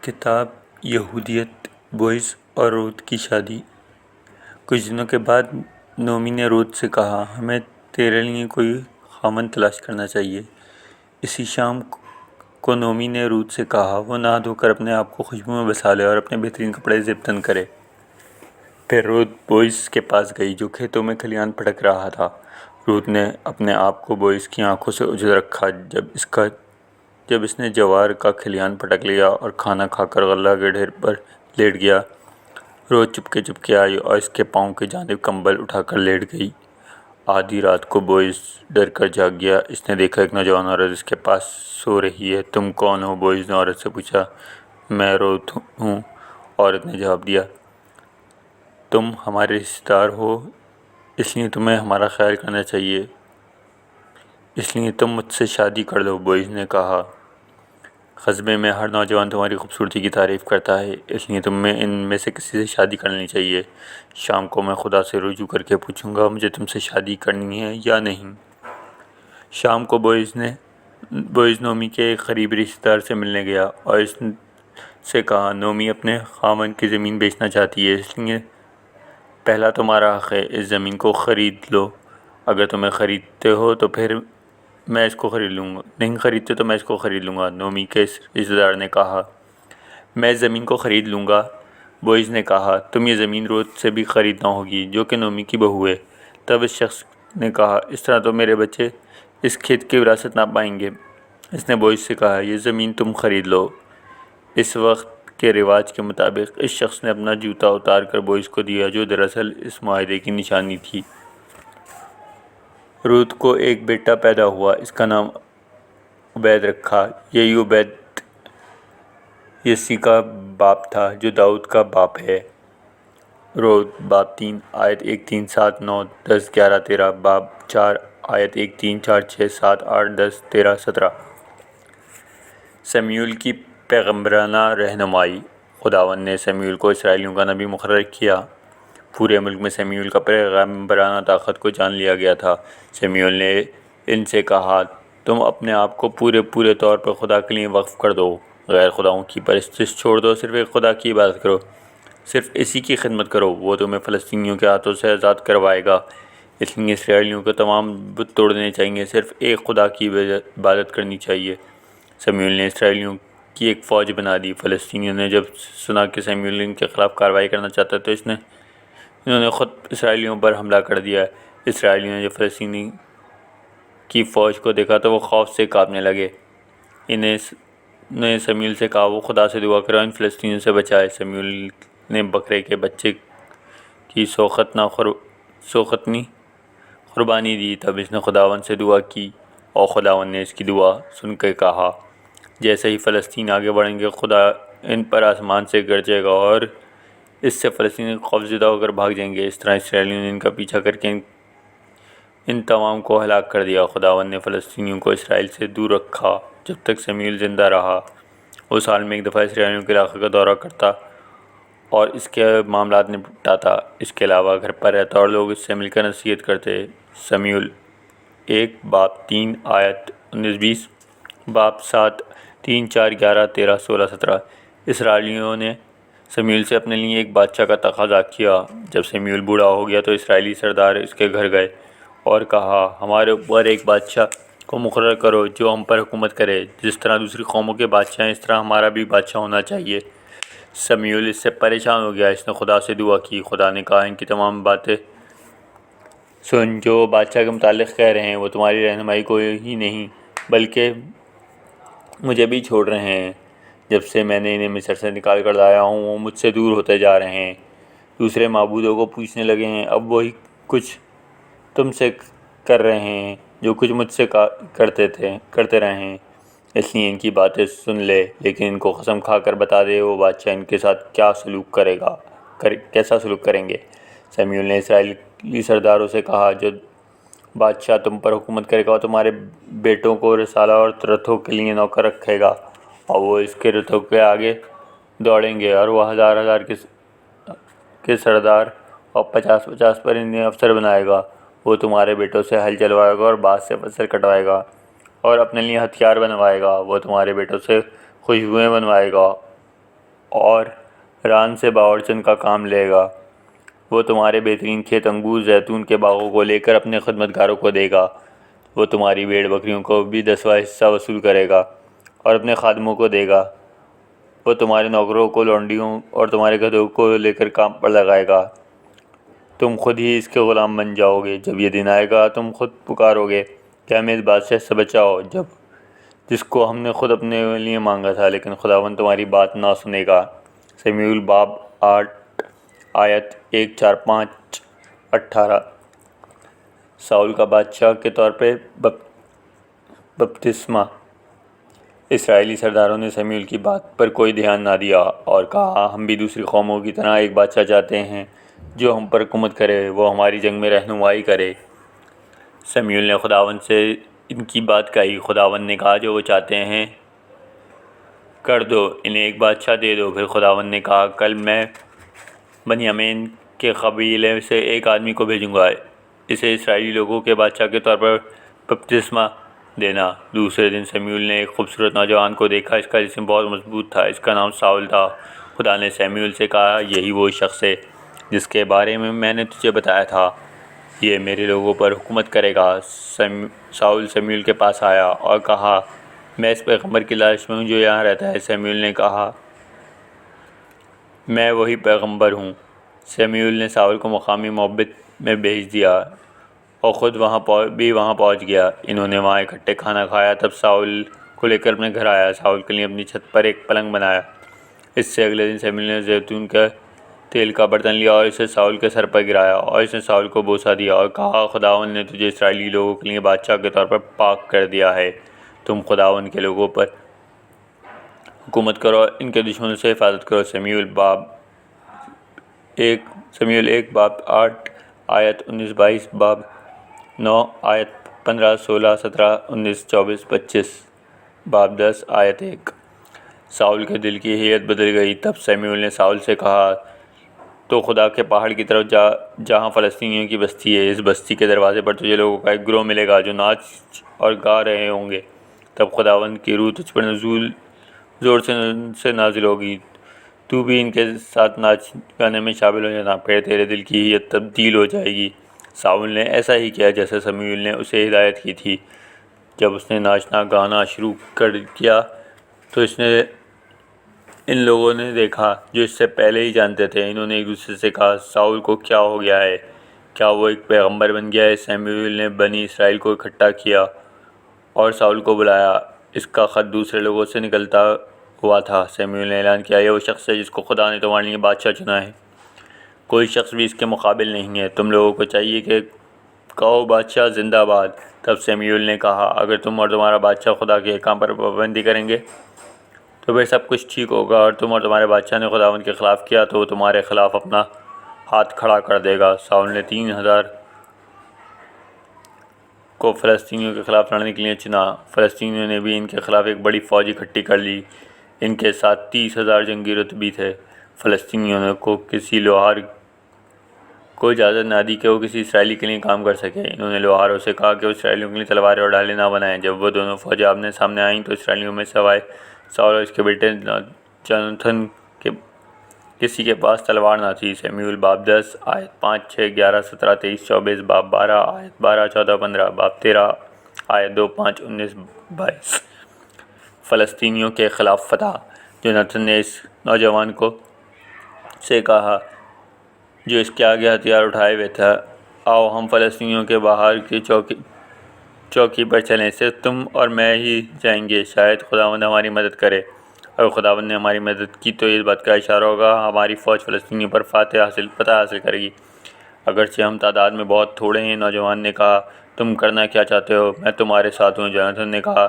کتاب یہودیت بوئز اور رود کی شادی۔ کچھ دنوں کے بعد نومی نے رود سے کہا، ہمیں تیرے لیے کوئی خامند تلاش کرنا چاہیے۔ اسی شام کو نومی نے رود سے کہا وہ نہا دھو کر اپنے آپ کو خوشبو میں بسا لے اور اپنے بہترین کپڑے زیب تن کرے۔ پھر رود بوئز کے پاس گئی جو کھیتوں میں کھلیان پھٹک رہا تھا۔ رود نے اپنے آپ کو بوئز کی آنکھوں سے اوجھل رکھا جب اس نے جوار کا کھلیان پٹک لیا اور کھانا کھا کر غلہ کے ڈھیر پر لیٹ گیا۔ رود چپکے آئی اور اس کے پاؤں کی جانب کمبل اٹھا کر لیٹ گئی۔ آدھی رات کو بوئز ڈر کر جاگ گیا۔ اس نے دیکھا ایک نوجوان عورت اس کے پاس سو رہی ہے۔ تم کون ہو؟ بوئز نے عورت سے پوچھا۔ میں رود ہوں، عورت نے جواب دیا۔ تم ہمارے رشتہ دار ہو، اس لیے تمہیں ہمارا خیال کرنا چاہیے، اس لیے تم مجھ سے شادی کر لو، بوئز نے کہا۔ قصبے میں ہر نوجوان تمہاری خوبصورتی کی تعریف کرتا ہے، اس لیے تمہیں ان میں سے کسی سے شادی کر لینی چاہیے۔ شام کو میں خدا سے رجوع کر کے پوچھوں گا مجھے تم سے شادی کرنی ہے یا نہیں۔ شام کو بوئز نومی کے ایک قریبی رشتہ دار سے ملنے گیا اور اس سے کہا، نومی اپنے خاوند کی زمین بیچنا چاہتی ہے، اس لیے پہلا تمہارا حق ہے، اس زمین کو خرید لو۔ اگر تم خریدتے ہو تو پھر میں اس کو خرید لوں گا، نہیں خریدتے تو میں اس کو خرید لوں گا، نومی کے رشتہ دار نے کہا۔ میں اس زمین کو خرید لوں گا، بوئز نے کہا۔ تم یہ زمین رود سے بھی خریدنا ہوگی جو کہ نومی کی بہو ہے۔ تب اس شخص نے کہا، اس طرح تو میرے بچے اس کھیت کی وراثت نہ پائیں گے۔ اس نے بوئز سے کہا، یہ زمین تم خرید لو۔ اس وقت کے رواج کے مطابق اس شخص نے اپنا جوتا اتار کر بوئز کو دیا جو دراصل اس معاہدے کی نشانی تھی۔ رود کو ایک بیٹا پیدا ہوا، اس کا نام عبید رکھا۔ یہی عبید یسی کا باپ تھا جو داؤد کا باپ ہے۔ رود باب 3 آیت 1 3 7 9 10 11 13 باب 4 آیت 1 3 4 6 7 8 10 13 17۔ سمیول کی پیغمبرانہ رہنمائی۔ خداوند نے سمیول کو اسرائیلیوں کا نبی مقرر کیا۔ پورے ملک میں سمیول کا پیغمبرانہ طاقت کو جان لیا گیا تھا۔ سمیول نے ان سے کہا، تم اپنے آپ کو پورے طور پر خدا کے لیے وقف کر دو، غیر خداؤں کی پرستش چھوڑ دو، صرف ایک خدا کی عبادت کرو، صرف اسی کی خدمت کرو، وہ تمہیں فلسطینیوں کے ہاتھوں سے آزاد کروائے گا۔ اس لیے اسرائیلیوں کو تمام بت توڑنے چاہیے، صرف ایک خدا کی عبادت کرنی چاہیے۔ سمیول نے اسرائیلیوں کی ایک فوج بنا دی۔ فلسطینیوں نے جب سنا کہ سمیول ان کے خلاف کارروائی کرنا چاہتا ہے تو انہوں نے خود اسرائیلیوں پر حملہ کر دیا۔ اسرائیلیوں نے جب فلسطینی کی فوج کو دیکھا تو وہ خوف سے کانپنے لگے۔ انہیں نے سمیول سے کہا وہ خدا سے دعا کرے ان فلسطینیوں سے بچائے۔ سمیول نے بکرے کے بچے کی سوختنی قربانی دی۔ تب اس نے خداوند سے دعا کی اور خداوند نے اس کی دعا سن کے کہا، جیسے ہی فلسطین آگے بڑھیں گے خدا ان پر آسمان سے گرجے گا اور اس سے فلسطینی خوفزدہ ہو کر بھاگ جائیں گے۔ اس طرح اسرائیلیوں نے ان کا پیچھا کر کے ان تمام کو ہلاک کر دیا۔ خداوند نے فلسطینیوں کو اسرائیل سے دور رکھا جب تک سمیول زندہ رہا۔ وہ سال میں ایک دفعہ اسرائیلیوں کے علاقے کا دورہ کرتا اور اس کے معاملات نپٹاتا۔ اس کے علاوہ گھر پر رہتا اور لوگ اس سے مل کر نصیحت کرتے۔ سمیول 1 باب 3 آیت 19 20 باب 7 3 4 11 13 16 17۔ اسرائیلیوں نے سمیول سے اپنے لیے ایک بادشاہ کا تقاضا کیا۔ جب سمیول بوڑھا ہو گیا تو اسرائیلی سردار اس کے گھر گئے اور کہا، ہمارے اوپر ایک بادشاہ کو مقرر کرو جو ہم پر حکومت کرے، جس طرح دوسری قوموں کے بادشاہ ہیں اس طرح ہمارا بھی بادشاہ ہونا چاہیے۔ سمیول اس سے پریشان ہو گیا۔ اس نے خدا سے دعا کی۔ خدا نے کہا، ان کی تمام باتیں سن جو بادشاہ کے متعلق کہہ رہے ہیں، وہ تمہاری رہنمائی کو ہی نہیں بلکہ مجھے بھی چھوڑ رہے ہیں۔ جب سے میں نے انہیں مصر سے نکال کر لایا ہوں وہ مجھ سے دور ہوتے جا رہے ہیں، دوسرے معبودوں کو پوجنے لگے ہیں۔ اب وہی کچھ تم سے کر رہے ہیں جو کچھ مجھ سے کرتے رہے ہیں، اس لیے ان کی باتیں سن لے، لیکن ان کو قسم کھا کر بتا دے وہ بادشاہ ان کے ساتھ کیسا سلوک کریں گے۔ سمیول نے اسرائیلی سرداروں سے کہا، جو بادشاہ تم پر حکومت کرے گا وہ تمہارے بیٹوں کو رسالہ اور رتھوں کے لیے نوکر رکھے گا اور وہ اس کے رتھوں کے آگے دوڑیں گے، اور وہ ہزار کے سردار اور 50 پر انہیں افسر بنائے گا۔ وہ تمہارے بیٹوں سے ہل چلوائے گا اور بانس سے فصل کٹوائے گا اور اپنے لیے ہتھیار بنوائے گا۔ وہ تمہارے بیٹوں سے خوشبوئیں بنوائے گا اور ران سے باورچن کا کام لے گا۔ وہ تمہارے بہترین کھیت انگور زیتون کے باغوں کو لے کر اپنے خدمتگاروں کو دے گا۔ وہ تمہاری بھیڑ بکریوں کو بھی 10واں حصہ وصول کرے گا اور اپنے خادموں کو دے گا۔ وہ تمہارے نوکروں کو لونڈیوں اور تمہارے گدھوں کو لے کر کام پر لگائے گا۔ تم خود ہی اس کے غلام بن جاؤ گے۔ جب یہ دن آئے گا تم خود پکارو گے کہ ہمیں اس بادشاہ سے بچاؤ جس کو ہم نے خود اپنے لیے مانگا تھا، لیکن خداوند تمہاری بات نہ سنے گا۔ سموئیل باب 8 آیت 1 4 5 18۔ ساؤل کا بادشاہ کے طور پہ بپتسمہ۔ اسرائیلی سرداروں نے سموئیل کی بات پر کوئی دھیان نہ دیا اور کہا، ہم بھی دوسری قوموں کی طرح ایک بادشاہ چاہتے ہیں جو ہم پر حکومت کرے، وہ ہماری جنگ میں رہنمائی کرے۔ سموئیل نے خداوند سے ان کی بات کہی۔ خداوند نے کہا، جو وہ چاہتے ہیں کر دو، انہیں ایک بادشاہ دے دو۔ پھر خداوند نے کہا، کل میں بنیامین کے قبیلے سے ایک آدمی کو بھیجوں گا، اسے اسرائیلی لوگوں کے بادشاہ کے طور پر بپتسمہ دینا۔ دوسرے دن سموئیل نے ایک خوبصورت نوجوان کو دیکھا، اس کا جسم بہت مضبوط تھا، اس کا نام ساؤل تھا۔ خدا نے سموئیل سے کہا، یہی وہ شخص ہے جس کے بارے میں نے تجھے بتایا تھا، یہ میرے لوگوں پر حکومت کرے گا۔ ساؤل سموئیل کے پاس آیا اور کہا، میں اس پیغمبر کی تلاش میں ہوں جو یہاں رہتا ہے۔ سموئیل نے کہا، میں وہی پیغمبر ہوں۔ سموئیل نے ساؤل کو مقامی معبد میں بھیج دیا اور خود وہاں پہنچ گیا۔ انہوں نے وہاں اکٹھے کھانا کھایا، تب ساؤل کو لے کر اپنے گھر آیا۔ ساؤل کے لیے اپنی چھت پر ایک پلنگ بنایا۔ اس سے اگلے دن سموئیل نے زیتون کے تیل کا برتن لیا اور اسے ساؤل کے سر پر گرایا، اور اس نے ساؤل کو بوسہ دیا اور کہا، خداوند نے تجھے اسرائیلی لوگوں کے لیے بادشاہ کے طور پر پاک کر دیا ہے۔ تم خداوند کے لوگوں پر حکومت کرو اور ان کے دشمنوں سے حفاظت کرو۔ سموئیل 1 باب 8 آیت 19 22، باب 9 آیت 15 16 17 19 24 25، باب 10 آیت 1۔ ساؤل کے دل کی ہیئت بدل گئی۔ تب سموئیل نے ساؤل سے کہا، تو خدا کے پہاڑ کی طرف جا جہاں فلسطینیوں کی بستی ہے۔ اس بستی کے دروازے پر تجھے لوگوں کا ایک گروہ ملے گا جو ناچ اور گا رہے ہوں گے۔ تب خداوند کی روح تجھ پر زور سے نازل ہوگی، تو بھی ان کے ساتھ ناچ گانے میں شامل ہو جانا، پھر تیرے دل کی ہیئت تبدیل ہو جائے گی۔ ساؤل نے ایسا ہی کیا جیسا سموئیل نے اسے ہدایت کی تھی۔ جب اس نے ناچنا گانا شروع کر کیا تو ان لوگوں نے دیکھا جو اس سے پہلے ہی جانتے تھے۔ انہوں نے ایک دوسرے سے کہا، ساؤل کو کیا ہو گیا ہے؟ کیا وہ ایک پیغمبر بن گیا ہے؟ سموئیل نے بنی اسرائیل کو اکٹھا کیا اور ساؤل کو بلایا۔ اس کا خط دوسرے لوگوں سے نکلتا ہوا تھا۔ سموئیل نے اعلان کیا، یہ وہ شخص ہے جس کو خدا نے تمہارے لیے بادشاہ چنا ہے، کوئی شخص بھی اس کے مقابل نہیں ہے۔ تم لوگوں کو چاہیے کہ کہو، بادشاہ زندہ باد۔ تب سموئیل نے کہا، اگر تم اور تمہارا بادشاہ خدا کے احکام پر پابندی کریں گے تو پھر سب کچھ ٹھیک ہوگا، اور تم اور تمہارے بادشاہ نے خداوند کے خلاف کیا تو وہ تمہارے خلاف اپنا ہاتھ کھڑا کر دے گا۔ ساؤل نے 3000 کو فلسطینیوں کے خلاف لڑنے کے لیے چنا۔ فلسطینیوں نے بھی ان کے خلاف ایک بڑی فوج اکٹھی کر لی۔ ان کے ساتھ 30,000 جنگی رتبی تھے۔ فلسطینیوں نے کسی لوہار کو اجازت نہ دی کہ وہ کسی اسرائیلی کے لیے کام کر سکے۔ انہوں نے لوہاروں سے کہا کہ وہ اسرائیلیوں کے لیے تلواریں اور ڈھالیں نہ بنائیں۔ جب وہ دونوں فوجیں آمنے سامنے آئیں تو اسرائیلیوں میں سوائے ساؤل اور اس کے بیٹے جوناتھن کے کسی کے پاس تلوار نہ تھی۔ سموئیل باب 10 آیت 5 6 11 17 23 24، باب 12 آیت 12 14 15، باب 13 آیت 2 5 19 22۔ فلسطینیوں کے خلاف فتح۔ جوناتھن نے اس نوجوان سے کہا جو اس کے آگے ہتھیار اٹھائے ہوئے تھا، آؤ ہم فلسطینیوں کے باہر کی چوکی پر چلیں، صرف تم اور میں ہی جائیں گے، شاید خداوند ہماری مدد کرے۔ اگر خداوند نے ہماری مدد کی تو اس بات کا اشارہ ہوگا ہماری فوج فلسطینیوں پر فتح حاصل کرے گی، اگرچہ ہم تعداد میں بہت تھوڑے ہیں۔ نوجوان نے کہا، تم کرنا کیا چاہتے ہو؟ میں تمہارے ساتھ ہوں۔ جوناتھن نے کہا،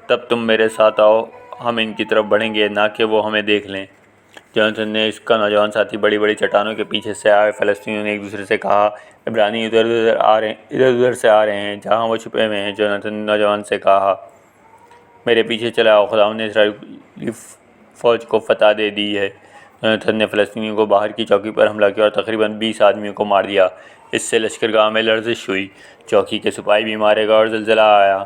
تب تم میرے ساتھ آؤ، ہم ان کی طرف بڑھیں گے، نہ کہ وہ ہمیں دیکھ لیں۔ جوناتھن نے اس کا نوجوان ساتھی بڑی بڑی چٹانوں کے پیچھے سے آئے۔ فلسطینیوں نے ایک دوسرے سے کہا، عبرانی ادھر ادھر سے آ رہے ہیں جہاں وہ چھپے ہوئے ہیں۔ جوناتھن نے نوجوان سے کہا، میرے پیچھے چلے آؤ، خداوند نے اسرائیلی فوج کو فتح دے دی ہے۔ جوناتھن نے فلسطینیوں کو باہر کی چوکی پر حملہ کیا اور تقریباً 20 آدمیوں کو مار دیا۔ اس سے لشکرگاہ میں لرزش ہوئی، چوکی کے سپاہی بھی مارے گئے اور زلزلہ آیا۔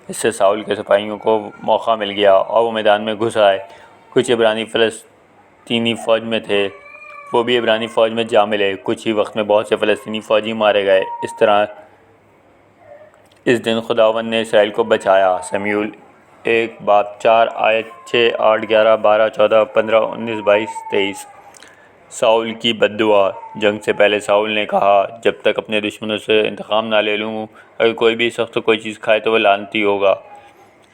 اس سے ساؤل کے سپاہیوں کو موقع مل گیا اور وہ میدان میں گھس آئے۔ کچھ عبرانی فلسطینی فوج میں تھے وہ بھی عبرانی فوج میں جا ملے۔ کچھ ہی وقت میں بہت سے فلسطینی فوجی مارے گئے۔ اس طرح اس دن خداوند نے اسرائیل کو بچایا۔ سمیعول 1:4 آیت 6، 8، 11، 12، 14، 15، 19، 22، 23۔ ساؤل کی بد دعا۔ جنگ سے پہلے ساؤل نے کہا، جب تک اپنے دشمنوں سے انتقام نہ لے لوں، اگر کوئی بھی سخت کوئی چیز کھائے تو وہ لعنتی ہوگا۔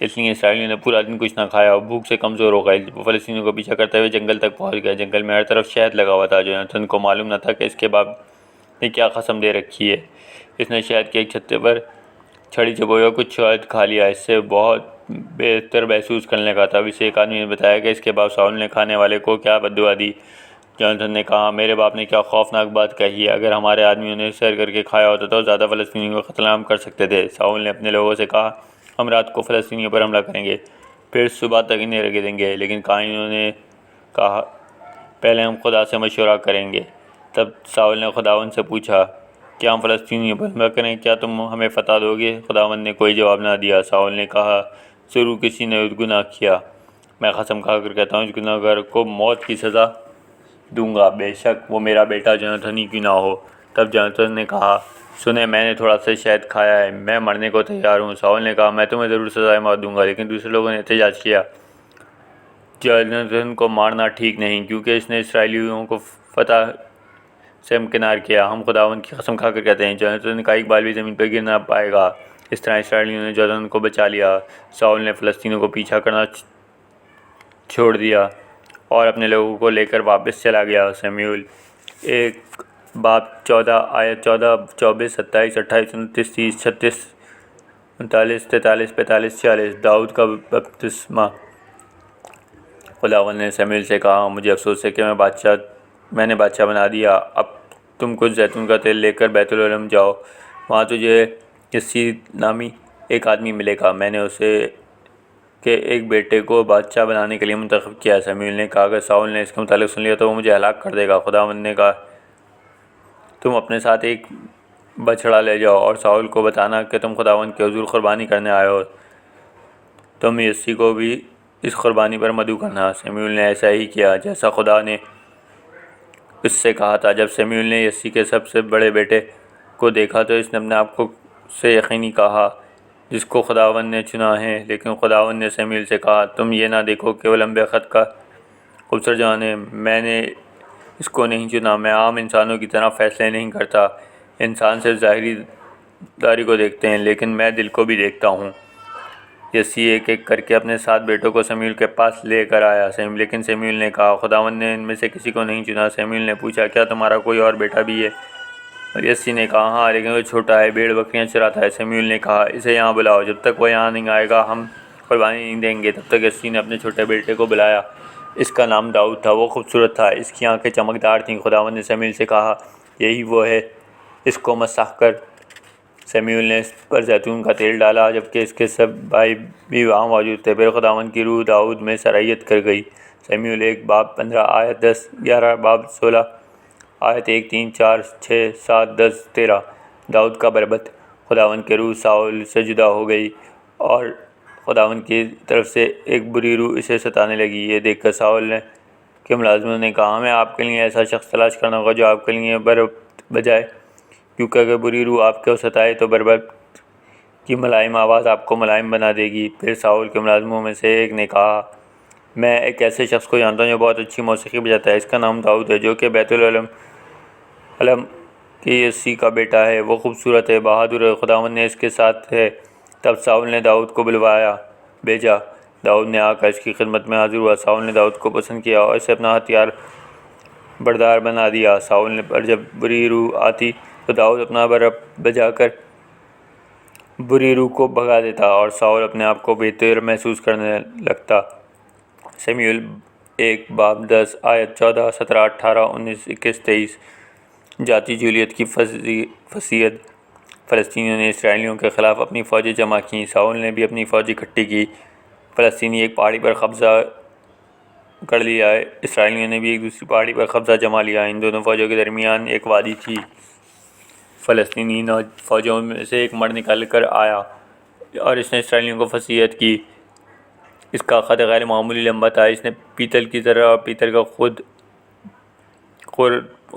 اس لیے اسرائیلیوں نے پورا دن کچھ نہ کھایا اور بھوک سے کمزور ہو گئے۔ وہ فلسطینیوں کو پیچھا کرتے ہوئے جنگل تک پہنچ گئے۔ جنگل میں ہر طرف شہد لگا ہوا تھا۔ جوناتhan کو معلوم نہ تھا کہ اس کے باپ نے کیا قسم دے رکھی ہے۔ اس نے شہد کے ایک چھتے پر چھڑی چبوئی اور کچھ شہد کھا لیا۔ اس سے بہت بہتر محسوس کرنے لگا۔ تب اسے ایک آدمی نے بتایا کہ اس کے باپ ساؤل نے کھانے والے کو کیا بد دعا دی۔ جوناتhan نے کہا، میرے باپ نے کیا خوفناک بات کہی ہے۔ اگر ہمارے آدمیوں نے سیر کر کے کھایا ہوتا تو زیادہ فلسطینیوں کو قتل عام کر سکتے تھے۔ ساؤل نے اپنے لوگوں سے کہا، ہم رات کو فلسطینیوں پر حملہ کریں گے، پھر صبح تک انہیں رگے دیں گے۔ لیکن کاہنوں نے کہا، پہلے ہم خدا سے مشورہ کریں گے۔ تب ساؤل نے خداوند سے پوچھا، کیا ہم فلسطینیوں پر حملہ کریں؟ کیا تم ہمیں فتح دو گے؟ خداوند نے کوئی جواب نہ دیا۔ ساؤل نے کہا، ضرور کسی نے گناہ کیا۔ میں قسم کھا کر کہتا ہوں، اس گناہ گار کو موت کی سزا دوں گا، بے شک وہ میرا بیٹا جوناتhan ہی کیوں نہ ہو۔ تب جوناتhan نے کہا، سنیں، میں نے تھوڑا سا شہد کھایا ہے، میں مرنے کو تیار ہوں۔ ساؤل نے کہا، میں تمہیں ضرور سزائے موت دوں گا۔ لیکن دوسرے لوگوں نے احتجاج کیا، جوناتhan کو مارنا ٹھیک نہیں، کیونکہ اس نے اسرائیلیوں کو فتح سے امکنار کیا۔ ہم خداوند کی قسم کھا کر کہتے ہیں، جوناتhan کا ایک بال بھی زمین پر گر نہ پائے گا۔ اس طرح اسرائیلیوں نے جوناتhan کو بچا لیا۔ ساؤل نے فلسطینیوں کو پیچھا کرنا چھوڑ دیا اور اپنے لوگوں کو لے کر واپس چلا گیا۔ سمیعول 1:14 آیت 14، 24، 27، 28، 29، 30، 36، 39، 43، 45، 46۔ داؤد کا بپتسمہ۔ خداوند نے سمیعول سے کہا، مجھے افسوس ہے کہ میں نے بادشاہ بنا دیا۔ اب تم کچھ زیتون کا تیل لے کر بیت العلم جاؤ، وہاں تجھے یسی نامی ایک آدمی ملے گا۔ میں نے اسے کے ایک بیٹے کو بادشاہ بنانے کے لیے منتخب کیا۔ سمیعول نے کہا، اگر ساؤل نے اس کے متعلق سن لیا تو وہ مجھے ہلاک کر دے گا۔ خداوند نے کہا، تم اپنے ساتھ ایک بچھڑا لے جاؤ اور ساؤل کو بتانا کہ تم خداوند کے حضور قربانی کرنے آئے ہو۔ تم یسی کو بھی اس قربانی پر مدعو کرنا۔ سمیعول نے ایسا ہی کیا جیسا خدا نے اس سے کہا تھا۔ جب سمیعول نے یسی کے سب سے بڑے بیٹے کو دیکھا تو اس نے اپنے آپ کو سے یقینی کہا، جس کو خداوند نے چنا ہے۔ لیکن خداوند نے سمیعول سے کہا، تم یہ نہ دیکھو کہ وہ لمبے قد کا خوبصورت جوان ہے، میں نے اس کو نہیں چنا۔ میں عام انسانوں کی طرح فیصلے نہیں کرتا۔ انسان صرف ظاہری داری کو دیکھتے ہیں، لیکن میں دل کو بھی دیکھتا ہوں۔ یسی ایک ایک کر کے اپنے 7 بیٹوں کو سمیعول کے پاس لے کر آیا۔ لیکن سمیعول نے کہا، خداوند نے ان میں سے کسی کو نہیں چنا۔ سمیعول نے پوچھا، کیا تمہارا کوئی اور بیٹا بھی ہے؟ اور یسی نے کہا، ہاں، لیکن وہ چھوٹا ہے، بھیڑ بکریاں چراتا ہے۔ سمیعول نے کہا، اسے یہاں بلاؤ، جب تک وہ یہاں نہیں آئے گا ہم قربانی نہیں دیں گے۔ تب تک یسی نے اپنے چھوٹے بیٹے کو بلایا۔ اس کا نام داؤد تھا، وہ خوبصورت تھا، اس کی آنکھیں چمکدار تھیں۔ خداوند نے سمیعول سے کہا، یہی وہ ہے، اس کو مسح کر۔ سمیعول نے اس پر زیتون کا تیل ڈالا، جبکہ اس کے سب بھائی بھی وہاں موجود تھے۔ پھر خداوند کی روح داؤد میں سرایت کر گئی۔ سمیعول 1:15 آیت 10، 11 باب 16 آیت 1، 3، 4، 6، 7، 10، 13۔ داؤد کا بربط۔ خداوند کی روح ساؤل سے جدا ہو گئی اور خداوند کی طرف سے ایک بری روح اسے ستانے لگی۔ یہ دیکھ کر ساؤل کے ملازموں نے کہا، ہمیں آپ کے لیے ایسا شخص تلاش کرنا ہوگا جو آپ کے لیے بربط بجائے، کیونکہ اگر بری روح آپ کو ستائے تو بربط کی ملائم آواز آپ کو ملائم بنا دے گی۔ پھر ساؤل کے ملازموں میں سے ایک نے کہا، میں ایک ایسے شخص کو جانتا ہوں جو بہت اچھی موسیقی بجاتا ہے، اس کا نام داؤد ہے، جو کہ بیت العلم کے یسی کا بیٹا ہے۔ وہ خوبصورت ہے، بہادر ہے، خداوند نے اس کے ساتھ ہے۔ تب ساؤل نے داؤد کو بھیجا۔ داؤد نے آ کر اس کی خدمت میں حاضر ہوا۔ ساؤل نے داؤد کو پسند کیا اور اسے اپنا ہتھیار بردار بنا دیا۔ ساؤل پر جب بری روح آتی تو داؤد اپنا بربط بجا کر بری روح کو بھگا دیتا اور ساؤل اپنے آپ کو بہتر محسوس کرنے لگتا۔ سمیعول 1:10 آیت 14، 17، 18، 19، 21، 23۔ جاتی جولیت کی فصیحت۔ فلسطینیوں نے اسرائیلیوں کے خلاف اپنی فوجیں جمع کیں۔ ساؤل نے بھی اپنی فوج اکٹھی کی۔ فلسطینی ایک پہاڑی پر قبضہ کر لیا، اسرائیلیوں نے بھی ایک دوسری پہاڑی پر قبضہ جما لیا۔ ان دونوں فوجوں کے درمیان ایک وادی تھی۔ فلسطینی فوجوں میں سے ایک مرد نکل کر آیا اور اس نے اسرائیلیوں کو فصیحت کی، اس کا خط غیر معمولی لمبا تھا، اس نے پیتل کی طرح اور پیتل کا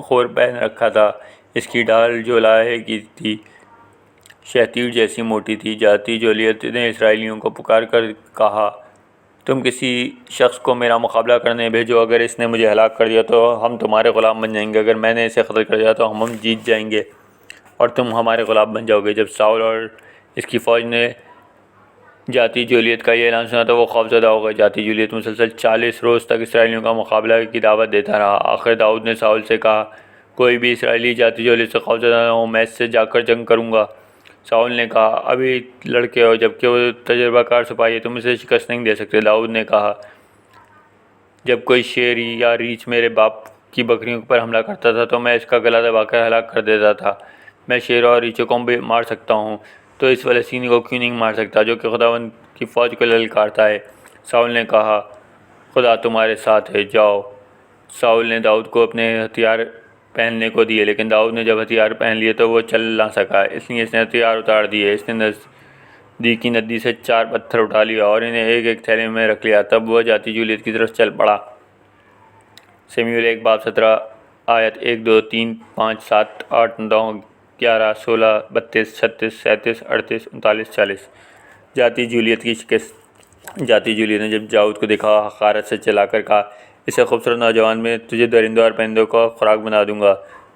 خور پہن رکھا تھا۔ اس کی ڈال جو لوہے کی تھی، شہتوت جیسی موٹی تھی۔ جاتی جولیت نے اسرائیلیوں کو پکار کر کہا، تم کسی شخص کو میرا مقابلہ کرنے بھیجو، اگر اس نے مجھے ہلاک کر دیا تو ہم تمہارے غلام بن جائیں گے، اگر میں نے اسے قتل کر دیا تو ہم جیت جائیں گے اور تم ہمارے غلام بن جاؤ گے۔ جب ساؤل اور اس کی فوج نے جاتی جولیت کا یہ اعلان سنا تو وہ خوفزدہ ہو گئے۔ جاتی جولیت مسلسل 40 روز تک اسرائیلیوں کا مقابلہ کی دعوت دیتا رہا۔ آخر داؤد نے ساؤل سے کہا، کوئی بھی اسرائیلی جاتی جولیت سے خوفزدہ نہ ہو، میں اس سے جا کر جنگ کروں گا۔ ساؤل نے کہا، ابھی لڑکے ہو جبکہ وہ تجربہ کار سپاہی ہے، تم اسے شکست نہیں دے سکتے۔ داؤد نے کہا، جب کوئی شیر یا ریچھ میرے باپ کی بکریوں پر حملہ کرتا تھا تو میں اس کا گلا دبا کر ہلاک کر دیتا تھا۔ میں شیروں اور ریچھوں کو بھی مار سکتا ہوں تو اس فلسطینی کو کیوں نہیں مار سکتا جو کہ خداوند کی فوج کو للکارتا ہے؟ ساؤل نے کہا، خدا تمہارے ساتھ ہے، جاؤ۔ ساؤل نے داؤد کو اپنے ہتھیار پہننے کو دیے، لیکن داؤد نے جب ہتھیار پہن لیے تو وہ چل نہ سکا، اس لیے اس نے ہتھیار اتار دیے۔ اس نے نزدیکی ندی سے 4 پتھر اٹھا لیا اور انہیں ایک ایک تھیلے میں رکھ لیا، تب وہ جاتی جولیت کی طرف چل پڑا۔ سموئیل 1 باب 17 آیت 1 2 3 5 7 8 9 11 16 32 36 37 38 39 40۔ جاتی جولیت کی شکست۔ جاتی جولیت نے جب داؤد کو دیکھا، حقارت سے چلا کر کہا، اسے خوبصورت نوجوان میں تجھے درندوں اور پرندوں کا خوراک بنا دوں گا۔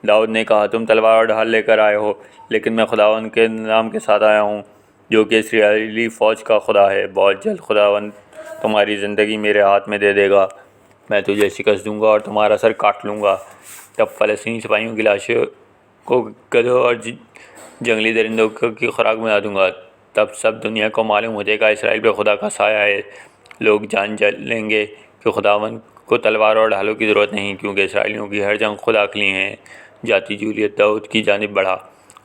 داؤد نے کہا، تم تلوار اور ڈھال لے کر آئے ہو، لیکن میں خداوند کے نام کے ساتھ آیا ہوں جو کہ اسرائیلی فوج کا خدا ہے۔ بہت جلد خداوند تمہاری زندگی میرے ہاتھ میں دے دے گا، میں تجھے شکست دوں گا اور تمہارا سر کاٹ لوں گا۔ تب فلسطینی سپاہیوں کی لاشوں کو گدھوں اور جنگلی درندوں کی خوراک بنا دوں گا، تب سب دنیا کو معلوم ہو جائے گا اسرائیل پہ خدا کا سایہ ہے۔ لوگ جان لیں گے کہ خداوند کو تلوار اور ڈھالوں کی ضرورت نہیں، کیونکہ اسرائیلیوں کی ہر جنگ خدا کے لیے ہے۔ جاتی جولیت داؤد کی جانب بڑھا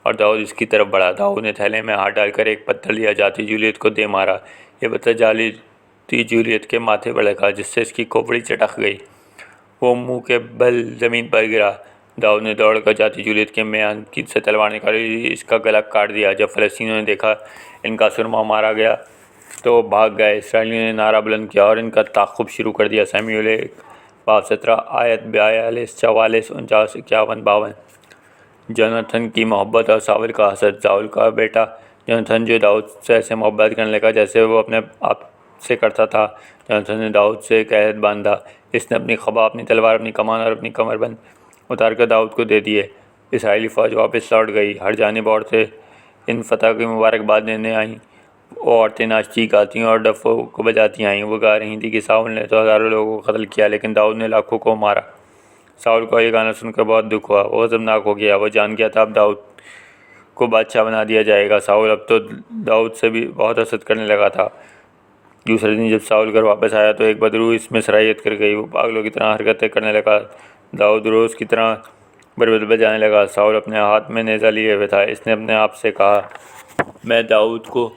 اور داؤد اس کی طرف بڑھا۔ داؤد نے تھیلے میں ہاتھ ڈال کر ایک پتھر لیا، جاتی جولیت کو دے مارا۔ یہ پتھر جاتی جولیت کے ماتھے پر لگا جس سے اس کی کھوپڑی چٹک گئی، وہ منہ کے بل زمین پر گرا۔ داؤد نے دوڑ کر جاتی جولیت کے میان سے تلوار نکالی، اس کا گلا کاٹ دیا۔ جب فلسطینیوں نے دیکھا ان کا سرما مارا گیا تو وہ بھاگ گئے۔ اسرائیلیوں نے نعرہ بلند کیا اور ان کا تعاقب شروع کر دیا۔ سموئیل 1 باب 17 آیت 42 44 49 51 52۔ جوناتھن کی محبت اور ساول کا حسد۔ ساول کا بیٹا جوناتھن جو داؤد سے ایسے محبت کرنے لگا جیسے وہ اپنے آپ سے کرتا تھا۔ جوناتھن نے داؤد سے ایک عہد باندھا، اس نے اپنی قبا، اپنی تلوار، اپنی کمان اور اپنی کمر بند اتار کر داؤد کو دے دیے۔ اسرائیلی فوج واپس لوٹ گئی۔ ہر جانب عورتیں ان فتح کی مبارکباد دینے آئیں، وہ عورتیں ناچتی گاتی اور ڈفوں کو بجاتی آئیں۔ وہ گا رہی تھیں کہ ساول نے تو ہزاروں لوگوں کو قتل کیا لیکن داؤد نے لاکھوں کو مارا۔ ساول کو یہ گانا سن کر بہت دکھ ہوا، وہ غضبناک ہو گیا، وہ جان گیا تھا اب داؤد کو بادشاہ بنا دیا جائے گا۔ ساول اب تو داؤد سے بھی بہت حسد کرنے لگا تھا۔ دوسرے دن جب ساول گھر واپس آیا تو ایک بدروح اس میں سرایت کر گئی، وہ پاگلوں کی طرح حرکتیں کرنے لگا۔ داؤد روز کی طرح بربط بجانے لگا۔ ساول اپنے ہاتھ میں نیزہ لیے ہوئے تھا، اس نے اپنے آپ سے کہا، میں داؤد کو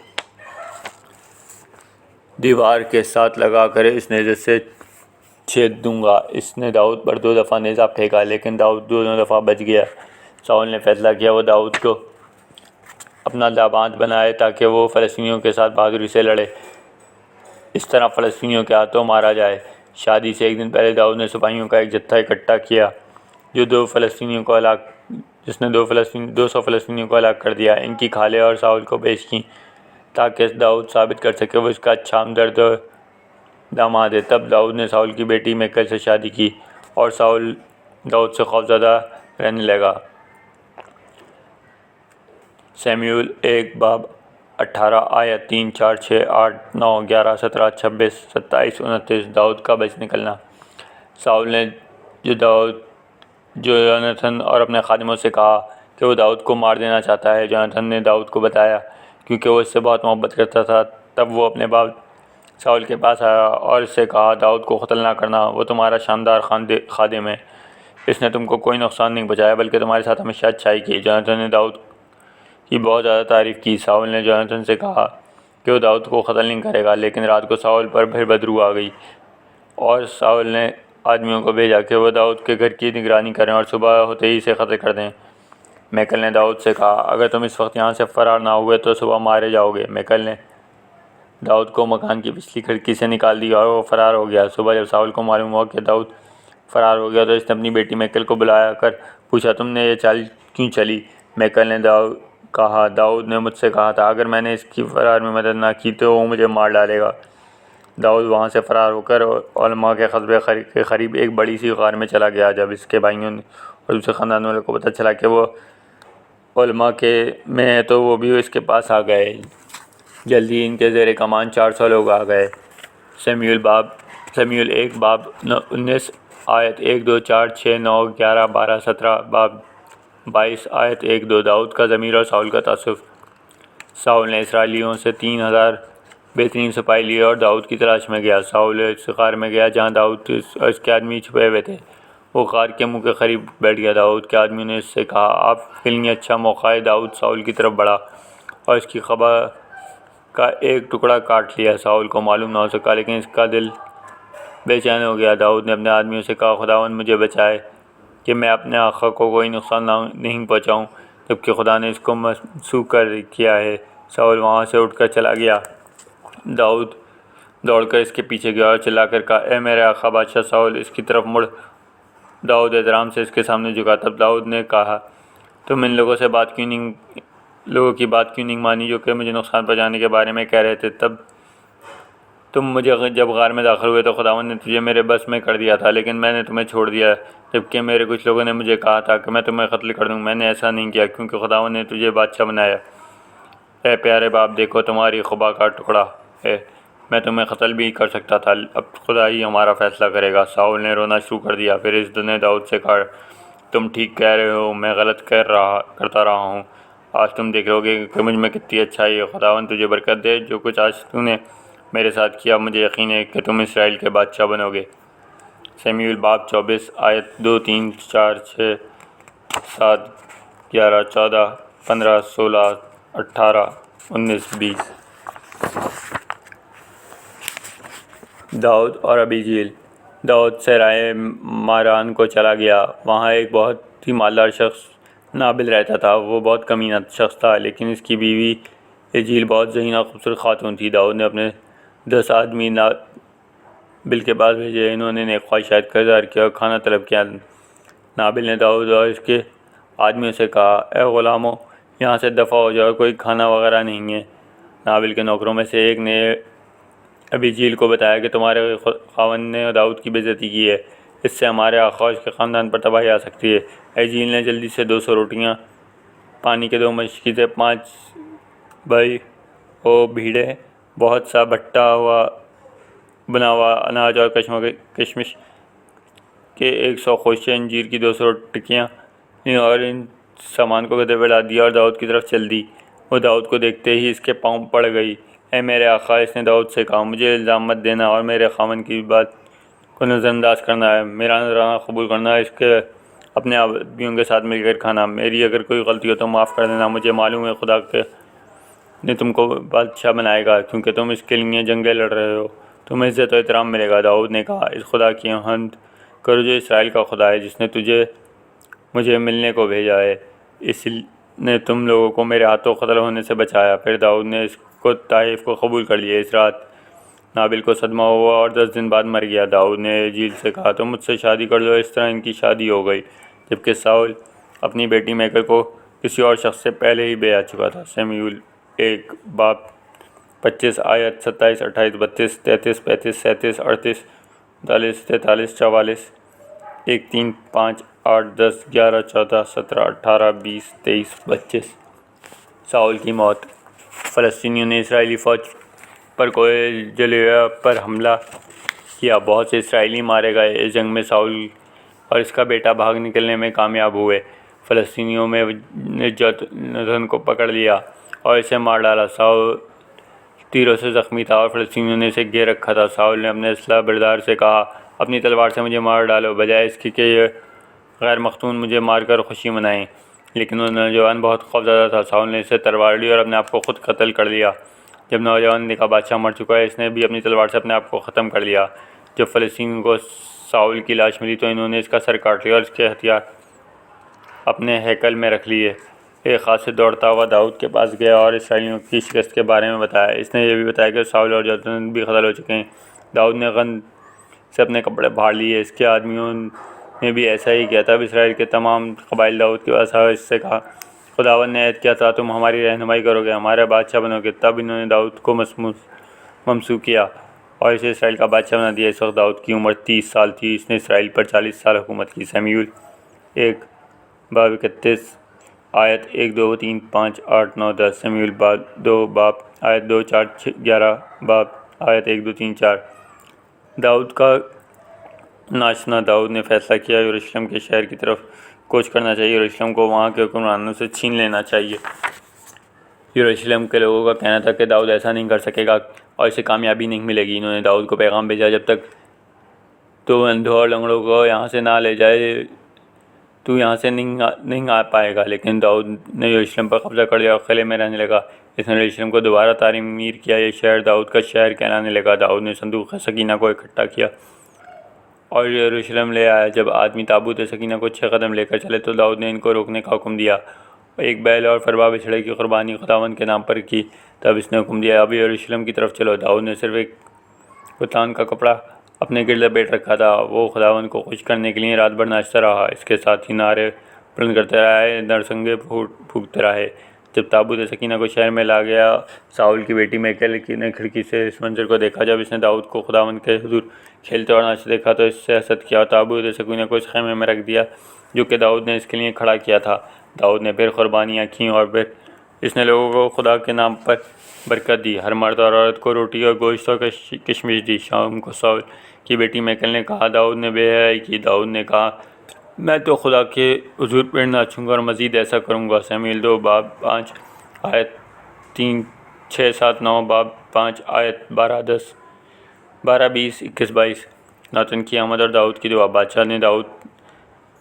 دیوار کے ساتھ لگا کر اس نیزے سے چھید دوں گا۔ اس نے داؤد پر 2 دفعہ نیزہ پھینکا لیکن داؤد دونوں دفعہ بچ گیا۔ ساول نے فیصلہ کیا وہ داؤد کو اپنا داماد بنائے تاکہ وہ فلسطینیوں کے ساتھ بہادری سے لڑے، اس طرح فلسطینیوں کے ہاتھوں مارا جائے۔ شادی سے ایک دن پہلے داؤد نے سپاہیوں کا ایک جتھا اکٹھا کیا جو 200 فلسطینیوں کو ہلاک کر دیا۔ ان کی کھالیں اور ساول کو پیش کیں تاکہ داؤد ثابت کر سکے وہ اس کا اچھا ہمدرد داماد ہے۔ تب داؤد نے ساول کی بیٹی میکل سے شادی کی اور ساول داؤد سے خوفزدہ رہنے لگا۔ سموئیل 1 باب 18 آیت 3 4 6 8 9 11 17 26 27 29۔ داؤد کا بچ نکلنا۔ ساول نے جوناتھن اور اپنے خادموں سے کہا کہ وہ داؤد کو مار دینا چاہتا ہے۔ جوناتھن نے داؤد کو بتایا کیونکہ وہ اس سے بہت محبت کرتا تھا۔ تب وہ اپنے باپ ساول کے پاس آیا اور اس سے کہا، داؤد کو قتل نہ کرنا، وہ تمہارا شاندار خادم ہے، اس نے تم کو کوئی نقصان نہیں پہنچایا بلکہ تمہارے ساتھ ہمیشہ اچھائی کی۔ جوناتھن نے داؤد کی بہت زیادہ تعریف کی۔ ساول نے جوناتھن سے کہا کہ وہ داؤد کو قتل نہیں کرے گا، لیکن رات کو ساول پر پھر بدروح آ گئی اور ساول نے آدمیوں کو بھیجا کہ وہ داؤد کے گھر کی نگرانی کریں اور صبح ہوتے ہی اسے قتل کر دیں۔ میکل نے داؤد سے کہا، اگر تم اس وقت یہاں سے فرار نہ ہوئے تو صبح مارے جاؤ گے۔ میکل نے داؤد کو مکان کی پچھلی کھڑکی سے نکال دیا اور وہ فرار ہو گیا۔ صبح جب ساؤل کو معلوم ہوا کہ داؤد فرار ہو گیا تو اس نے اپنی بیٹی میکل کو بلایا کر پوچھا، تم نے یہ چال کیوں چلی؟ میکل نے کہا، داؤد نے مجھ سے کہا تھا اگر میں نے اس کی فرار میں مدد نہ کی تو وہ مجھے مار ڈالے گا۔ داؤد وہاں سے فرار ہو کر علماء کے قصبے کے قریب ایک بڑی سی غار میں چلا گیا۔ جب اس کے بھائیوں اور دوسرے خاندان والوں کو پتہ چلا کہ وہ علماء میں ہے تو وہ بھی اس کے پاس آ گئے۔ جلدی ان کے زیر کمان 400 لوگ آ گئے۔ سمیول 1 باب 19 آیت 1 2 4 6 9 11 12 17 باب 22 آیت 1 2 داؤد کا ضمیر اور ساؤل کا تعصب۔ ساؤل نے اسرائیلیوں سے 3000 بہترین سپاہی لیے اور داؤد کی تلاش میں گیا۔ ساؤل اس غار میں گیا جہاں داؤد اور اس کے آدمی چھپے ہوئے تھے۔ وہ غار کے منہ کے قریب بیٹھ گیا۔ داؤد کے آدمیوں نے اس سے کہا، آپ کے لیے اچھا موقع ہے۔ داؤد ساؤل کی طرف بڑھا اور اس کی قبا کا ایک ٹکڑا کاٹ لیا۔ ساؤل کو معلوم نہ ہو سکا لیکن اس کا دل بے چین ہو گیا۔ داؤد نے اپنے آدمیوں سے کہا، خداوند مجھے بچائے کہ میں اپنے آقا کو کوئی نقصان نہیں پہنچاؤں جبکہ خدا نے اس کو مسوخ کیا ہے۔ ساؤل وہاں سے اٹھ کر چلا گیا۔ داؤد دوڑ کر اس کے پیچھے گیا اور چلا کر کہا، اے میرے آقا بادشاہ ساؤل، اس کی طرف مڑ۔ داؤد احترام سے اس کے سامنے جھکا۔ تب داؤد نے کہا، تم ان لوگوں کی بات کیوں نہیں مانی جو کہ مجھے نقصان پہنچانے کے بارے میں کہہ رہے تھے؟ تم مجھے جب غار میں داخل ہوئے تو خداوند نے تجھے میرے بس میں کر دیا تھا، لیکن میں نے تمہیں چھوڑ دیا جبکہ میرے کچھ لوگوں نے مجھے کہا تھا کہ میں تمہیں قتل کر دوں۔ میں نے ایسا نہیں کیا کیونکہ خداوند نے تجھے بادشاہ بنایا۔ اے پیارے باپ، دیکھو تمہاری قبا کا ٹکڑا ہے، میں تمہیں قتل بھی کر سکتا تھا، اب خدا ہی ہمارا فیصلہ کرے گا۔ ساؤل نے رونا شروع کر دیا۔ پھر اس نے داؤد سے کہا، تم ٹھیک کہہ رہے ہو، میں غلط کرتا رہا ہوں، آج تم دیکھ لو گے کہ مجھ میں کتنی اچھائی ہے۔ خداوند تجھے برکت دے، جو کچھ آج تو نے میرے ساتھ کیا، مجھے یقین ہے کہ تم اسرائیل کے بادشاہ بنو گے۔ سمیول باب 24 آیت 2 3 4 6 7 11 14 15 16 18 19 20 داؤد اور ابیجیل۔ داؤد صحرائے ماران کو چلا گیا۔ وہاں ایک بہت ہی مالدار شخص نابل رہتا تھا۔ وہ بہت کمینہ شخص تھا لیکن اس کی بیوی ابیجیل بہت ذہین اور خوبصورت خاتون تھی۔ داؤد نے اپنے 10 آدمی نابل کے پاس بھیجے۔ انہوں نے نیک خواہشات کا اظہار کیا اور کھانا طلب کیا۔ نابل نے داؤد اور اس کے آدمیوں سے کہا، اے غلاموں، یہاں سے دفع ہو جاؤ، کوئی کھانا وغیرہ نہیں ہے۔ نابل کے نوکروں میں سے ایک نے ابیجیل کو بتایا کہ تمہارے خاوند نے داؤد کی بے عزتی کی ہے، اس سے ہمارے آقا اور اس کے خاندان پر تباہی آ سکتی ہے۔ ابیجیل نے جلدی سے 200 روٹیاں، پانی کے 2 مشکیزیں، 5 بھئی بھیڑیں، بہت سا بنا ہوا اناج اور کشمش کے 100 خوشے انجیر کی 200 ٹکیاں اور ان سامان کو گدھے پہ ڈال دیا اور داؤد کی طرف چل دی۔ وہ داؤد کو دیکھتے ہی اس کے پاؤں پڑ گئی۔ اے میرے آقا، اس نے داؤد سے کہا، مجھے الزام مت دینا اور میرے خاوند کی بات کو نظر انداز کرنا ہے۔ میرا نذرانہ قبول کرنا، اس کے اپنے آدمیوں کے ساتھ مل کر کھانا۔ میری اگر کوئی غلطی ہو تو معاف کر دینا۔ مجھے معلوم ہے خدا نے تم کو بادشاہ بنائے گا کیونکہ تم اس کے لیے جنگیں لڑ رہے ہو، تمہیں عزت و احترام ملے گا۔ داؤد نے کہا، اس خدا کی حمد کرو جو اسرائیل کا خدا ہے، جس نے مجھے ملنے کو بھیجا ہے۔ اس نے تم لوگوں کو میرے ہاتھوں قتل ہونے سے بچایا۔ پھر داؤد نے اس تائف کو قبول کر لیا۔ اس رات نابل کو صدمہ ہوا اور 10 دن بعد مر گیا۔ داؤد نے ابیجیل سے کہا، تم مجھ سے شادی کر لو۔ اس طرح ان کی شادی ہو گئی جبکہ ساؤل اپنی بیٹی میکل کو کسی اور شخص سے پہلے ہی بیاہ چکا تھا۔ سمیول 1 باب 25 آیت 27 28 32 33 35 37 38 39 43 44 1 3 5 8 10 11 14 17 18 20 23 25 ساؤل کی موت۔ فلسطینیوں نے اسرائیلی فوج پر کوئے جلیہ پر حملہ کیا، بہت سے اسرائیلی مارے گئے۔ اس جنگ میں ساؤل اور اس کا بیٹا بھاگ نکلنے میں کامیاب ہوئے۔ فلسطینیوں نے جونتھن کو پکڑ لیا اور اسے مار ڈالا۔ ساؤل تیروں سے زخمی تھا اور فلسطینیوں نے اسے گھیر رکھا تھا۔ ساؤل نے اپنے اسلحہ بردار سے کہا، اپنی تلوار سے مجھے مار ڈالو بجائے اس کی کہ یہ غیر مختون مجھے مار کر خوشی منائیں۔ لیکن وہ نوجوان بہت خوفزدہ تھا۔ ساؤل نے اسے تلوار لی اور اپنے آپ کو خود قتل کر لیا۔ جب نوجوان نے دیکھا بادشاہ مر چکا ہے، اس نے بھی اپنی تلوار سے اپنے آپ کو ختم کر لیا۔ جب فلسطینیوں کو ساؤل کی لاش ملی تو انہوں نے اس کا سر کاٹ لیا اور اس کے ہتھیار اپنے ہیکل میں رکھ لیے۔ ایک قاصد دوڑتا ہوا داؤد کے پاس گیا اور اسرائیلیوں کی شکست کے بارے میں بتایا۔ اس نے یہ بھی بتایا کہ ساؤل اور جوناتن بھی قتل ہو چکے ہیں۔ داؤد نے غن سے اپنے کپڑے پھاڑ لیے۔ اس کے آدمیوں نے بھی ایسا ہی کیا۔ تب اسرائیل کے تمام قبائل داؤد کے پاس آئے، اس سے کہا، خداوند نے عہد کیا تھا، تم ہماری رہنمائی کرو گے، ہمارا بادشاہ بنو گے۔ تب انہوں نے داؤد کو ممسوح کیا اور اسے اسرائیل کا بادشاہ بنا دیا۔ اس وقت داؤد کی عمر 30 سال تھی۔ اس نے اسرائیل پر 40 سال حکومت کی۔ سمیعول 1 باب 31 آیت 1 2 3 5 8 9 10 سمیعول 2 باب آیت 2 4 11 باب آیت 1 2 3 4 داؤد کا ناشنا۔ داؤد نے فیصلہ کیا یروشلم کے شہر کی طرف کوچ کرنا چاہیے، یروشلم کو وہاں کے حکمرانوں سے چھین لینا چاہیے۔ یروشلم کے لوگوں کا کہنا تھا کہ داؤد ایسا نہیں کر سکے گا اور اسے کامیابی نہیں ملے گی۔ انہوں نے داؤد کو پیغام بھیجا، جب تک تو اندھوں اور لنگڑوں کو یہاں سے نہ لے جائے تو یہاں سے نہیں آ پائے گا۔ لیکن داؤد نے یروشلم پر قبضہ کر لیا اور قلعے میں رہنے لگا۔ اس نے یروشلم کو دوبارہ تعمیر کیا۔ یہ شہر داؤد کا شہر کہلانے لگا۔ داؤد نے صندوق سکینہ کو اکٹھا کیا اور یروشلم لے آیا۔ جب آدمی تابوت سکینہ کو 6 قدم لے کر چلے تو داؤد نے ان کو روکنے کا حکم دیا۔ ایک بیل اور فربا بچھڑے کی قربانی خداوند کے نام پر کی۔ تب اس نے حکم دیا، اب یروشلم کی طرف چلو۔ داؤد نے صرف ایک کتان کا کپڑا اپنے گرد لپیٹ رکھا تھا۔ وہ خداوند کو خوش کرنے کے لیے رات بھر ناچتا رہا، اس کے ساتھ ہی نعرے بلند کرتے رہے، نرسنگیں پھونکتے رہے۔ جب تابوت سکینہ کو شہر میں لا گیا، ساؤل کی بیٹی میکل نے کھڑکی سے اس منظر کو دیکھا۔ جب اس نے داؤد کو خداوند کے حضور کھیلتے اور ناچتے دیکھا تو اس سے حسد کیا اور تابوت سکینہ کو اس خیمے میں رکھ دیا جو کہ داؤد نے اس کے لیے کھڑا کیا تھا۔ داؤد نے پھر قربانیاں کیں اور پھر اس نے لوگوں کو خدا کے نام پر برکت دی۔ ہر مرد اور عورت کو روٹی اور گوشت اور کشمش دی۔ شام کو ساؤل کی بیٹی میکل نے کہا، داؤد نے بے حیائی کی۔ داؤد نے کہا، میں تو خدا کے حضور پہ ناچوں گا اور مزید ایسا کروں گا۔ سمیعول 2 باب 5 آیت 3 6 7 9 باب 5 آیت 12 10 12 20 21 22 ناتن کی آمد اور داؤد کی دعا۔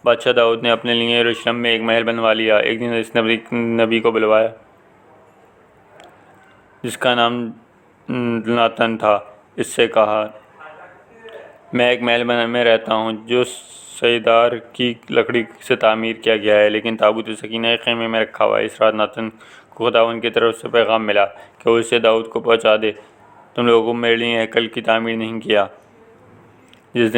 بادشاہ داؤد نے اپنے لیے یروشلم میں ایک محل بنوا لیا۔ ایک دن اس نبی کو بلوایا جس کا نام ناتن تھا۔ اس سے کہا، میں ایک محل میں رہتا ہوں جو سیدار کی لکڑی سے تعمیر کیا گیا ہے، لیکن تابوت سکینہ ایک خیمے میں رکھا ہوا ہے۔ اس رات ناتن کو خداوند کی طرف سے پیغام ملا کہ وہ اسے داؤد کو پہنچا دے، تم لوگوں کو میرے لیے ہیکل کی تعمیر نہیں کیا۔ جس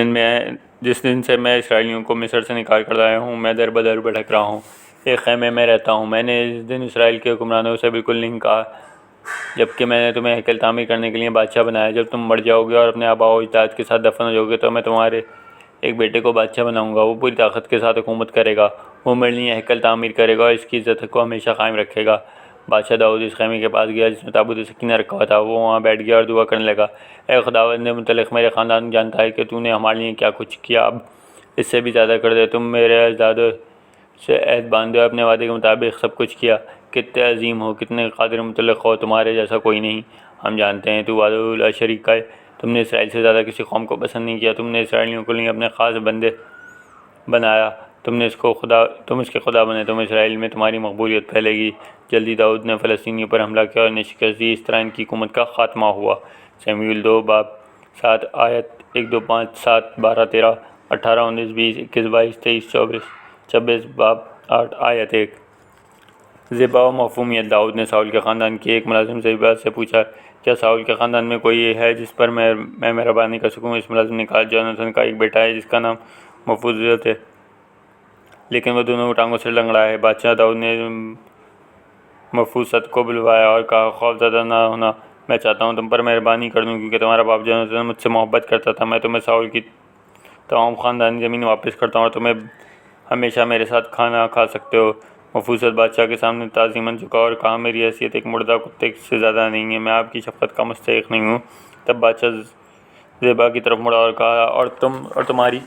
دن سے میں اسرائیلیوں کو مصر سے نکال کر لایا ہوں، میں در بدر بھٹک رہا ہوں، ایک خیمے میں رہتا ہوں۔ میں نے اس دن اسرائیل کے حکمرانوں سے بالکل نہیں کہا، جبکہ میں نے تمہیں ہیکل تعمیر کرنے کے لیے بادشاہ بنایا۔ جب تم مر جاؤ گے اور اپنے آباء و اجداد کے ساتھ دفن ہو جاؤ گے تو میں تمہارے ایک بیٹے کو بادشاہ بناؤں گا۔ وہ پوری طاقت کے ساتھ حکومت کرے گا، وہ میرے لیے ہیکل تعمیر کرے گا اور اس کی عزت کو ہمیشہ قائم رکھے گا۔ بادشاہ داؤد اس خیمے کے پاس گیا جس میں تابوت سکینہ رکھا ہوا تھا۔ وہ وہاں بیٹھ گیا اور دعا کرنے لگا، اے خداوند کے متعلق میرے خاندان جانتا ہے کہ تو نے ہمارے لیے کیا کچھ کیا، اب اس سے بھی زیادہ کر دے۔ تم میرے اجدادوں سے عہد باندھے اور اپنے وعدے کے مطابق سب کچھ کیا۔ کتنے عظیم ہو، کتنے قادر مطلق ہو، تمہارے جیسا کوئی نہیں۔ ہم جانتے ہیں تو وحدہ لا شریک ہے۔ تم نے اسرائیل سے زیادہ کسی قوم کو پسند نہیں کیا۔ تم نے اسرائیلیوں کو لیے اپنے خاص بندے بنایا۔ تم اس کے خدا بنے۔ تم اسرائیل میں تمہاری مقبولیت پھیلے گی۔ جلدی داؤد نے فلسطینیوں پر حملہ کیا اور انہیں شکست دی۔ اس طرح ان کی حکومت کا خاتمہ ہوا۔ سمیعول 2 باب 7 آیت 1 2 5 7 12 13 18 19 20 21 22 23 24 26 باب 8 آیت 1 ذبح و مفہومیت۔ داؤد نے ساؤل کے خاندان کے ایک ملازم سے بات سے پوچھا، کیا ساؤل کے خاندان میں کوئی ہے جس پر میں مہربانی کر سکوں؟ اس ملازم نے کہا، جوناتن کا ایک بیٹا ہے جس کا نام مفوذیت ہے، لیکن وہ دونوں ٹانگوں سے لنگڑا ہے۔ بادشاہ داؤد نے مفوست کو بلوایا اور کہا، خوف زدہ نہ ہونا، میں چاہتا ہوں تم پر مہربانی کر دوں، کیونکہ تمہارا باپ جوناتن مجھ سے محبت کرتا تھا۔ میں تمہیں ساؤل کی تمام خاندانی زمین واپس کرتا ہوں اور تمہیں ہمیشہ میرے ساتھ کھانا کھا سکتے ہو۔ مفوست بادشاہ کے سامنے تعظیماً جھکا اور کہا، میری حیثیت ایک مردہ کتے سے زیادہ نہیں ہے، میں آپ کی شفقت کا مستحق نہیں ہوں۔ تب بادشاہ ذبح کی طرف مڑا اور کہا، اور تمہاری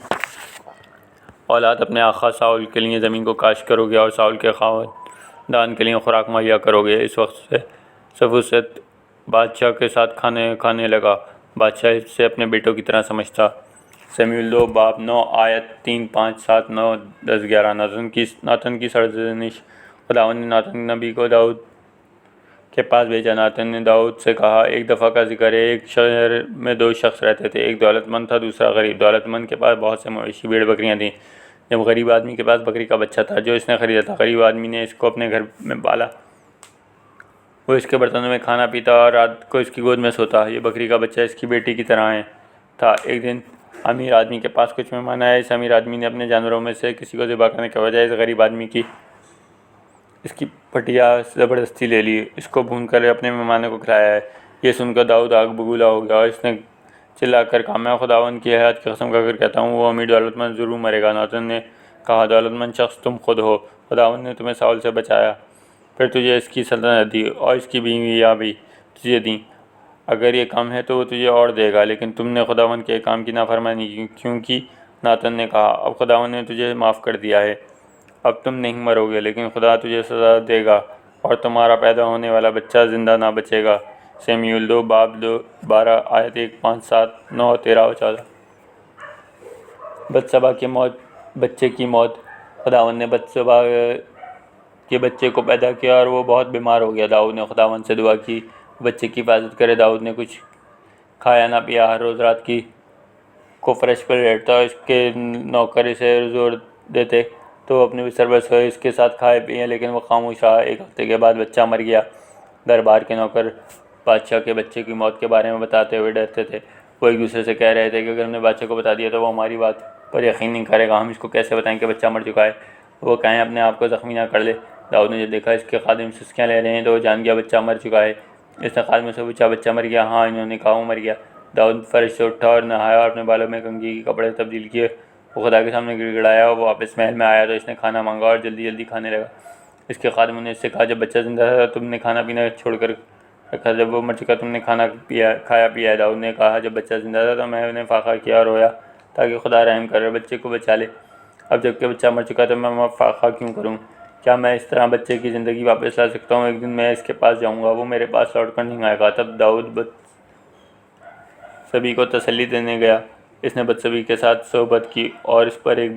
اولاد اپنے آقا ساؤل کے لیے زمین کو کاشت کرو گے اور ساؤل کے خاندان کے لیے خوراک مہیا کرو گے۔ اس وقت سے مفوست بادشاہ کے ساتھ کھانے لگا۔ بادشاہ اسے اپنے بیٹوں کی طرح سمجھتا۔ سمیعول 2 باب 9 آیت 3 5 7 9 10 11 ناتن کی سرزنش۔ خداوند نے ناتن نبی کو داؤد کے پاس بھیجا۔ ناتن نے داؤد سے کہا، ایک دفعہ کا ذکر ہے، ایک شہر میں 2 شخص رہتے تھے، ایک دولت مند تھا، دوسرا غریب۔ دولت مند کے پاس بہت سے مویشی بھیڑ بکریاں تھیں، جب غریب آدمی کے پاس بکری کا بچہ تھا جو اس نے خریدا تھا، غریب آدمی نے اس کو اپنے گھر میں پالا، وہ اس کے برتنوں میں کھانا پیتا اور رات کو اس کی گود میں سوتا۔ یہ بکری کا بچہ اس کی بیٹی کی طرح تھا۔ ایک دن امیر آدمی کے پاس کچھ مہمان آئے۔ اس امیر آدمی نے اپنے جانوروں میں سے کسی کو ذبح کرنے کے بجائے اس غریب آدمی کی اس کی پٹیا زبردستی لے لی، اس کو بھون کر اپنے مہمانوں کو کھلایا ہے۔ یہ سن کر داؤد آگ بگولا ہو گیا اور اس نے چلا کر کہا، میں خداوند کی حیات کی قسم کھا کر کہتا ہوں وہ امیر دولت مند ضرور مرے گا۔ ناتن نے کہا، دولت مند شخص تم خود ہو، خداوند نے تمہیں ساؤل سے بچایا، پھر تجھے اس کی سلطنت دی اور اس کی بیویاں بھی تجھے دیں۔ اگر یہ کم ہے تو وہ تجھے اور دے گا، لیکن تم نے خداوند کے احکام کی نافرمانی کی۔ کیونکہ ناتن نے کہا، اب خداوند نے تجھے معاف کر دیا ہے، اب تم نہیں مرو گے، لیکن خدا تجھے سزا دے گا اور تمہارا پیدا ہونے والا بچہ زندہ نہ بچے گا۔ سموئیل 2 باب 12 آیت 1، 5، 7، 9، 13 اور 14۔ بتشبہ کی موت۔ بچے کی موت۔ خداوند نے بتشبہ کے بچے کو پیدا کیا اور وہ بہت بیمار ہو گیا۔ داؤد نے خداوند سے دعا کی بچے کی حفاظت کرے۔ داؤد نے کچھ کھایا نہ پیا، ہر روز رات کو فرش پر لیٹتا اور اس کے نوکر اسے زور دیتے تو وہ اپنے بستر پر سوئے، اس کے ساتھ کھائے پیے، لیکن وہ خاموش رہا۔ ایک ہفتے کے بعد بچہ مر گیا۔ دربار کے نوکر بادشاہ کے بچے کی موت کے بارے میں بتاتے ہوئے ڈرتے تھے۔ وہ ایک دوسرے سے کہہ رہے تھے کہ اگر ہم نے بادشاہ کو بتا دیا تو وہ ہماری بات پر یقین نہیں کرے گا، ہم اس کو کیسے بتائیں کہ بچہ مر چکا ہے؟ وہ کہیں اپنے آپ کو زخمی نہ کر لے۔ داؤد نے جب دیکھا اس کے خادم سسکیاں لے رہے ہیں تو وہ جان گیا بچہ مر چکا ہے۔ اس نے خادموں سے پوچھا، بچہ مر گیا؟ ہاں، انہوں نے کہا وہ مر گیا۔ داؤد فرش سے اٹھا اور نہایا اور اپنے بالوں میں کنگھی کے کپڑے تبدیل کیے۔ وہ خدا کے سامنے گڑ گڑایا اور وہ واپس محل میں آیا تو اس نے کھانا مانگا اور جلدی جلدی کھانے لگا۔ اس کے خادموں نے اس سے کہا، جب بچہ زندہ تھا تم نے کھانا پینا چھوڑ کر رکھا، جب وہ مر چکا تم نے کھایا پیا ہے۔ داؤد نے کہا، جب بچہ زندہ تھا تو میں نے فاقہ کیا اور رویا تاکہ خدا رحم کر اور بچے کو بچا لے۔ اب جب کہ بچہ مر چکا تو میں فاقہ کیوں کروں؟ کیا میں اس طرح بچے کی زندگی واپس لا سکتا ہوں؟ ایک دن میں اس کے پاس جاؤں گا، وہ میرے پاس لوٹ کر نہیں آئے گا۔ تب داؤد بتشبہ کو تسلی دینے گیا۔ اس نے بتشبہ کے ساتھ صحبت کی اور اس پر ایک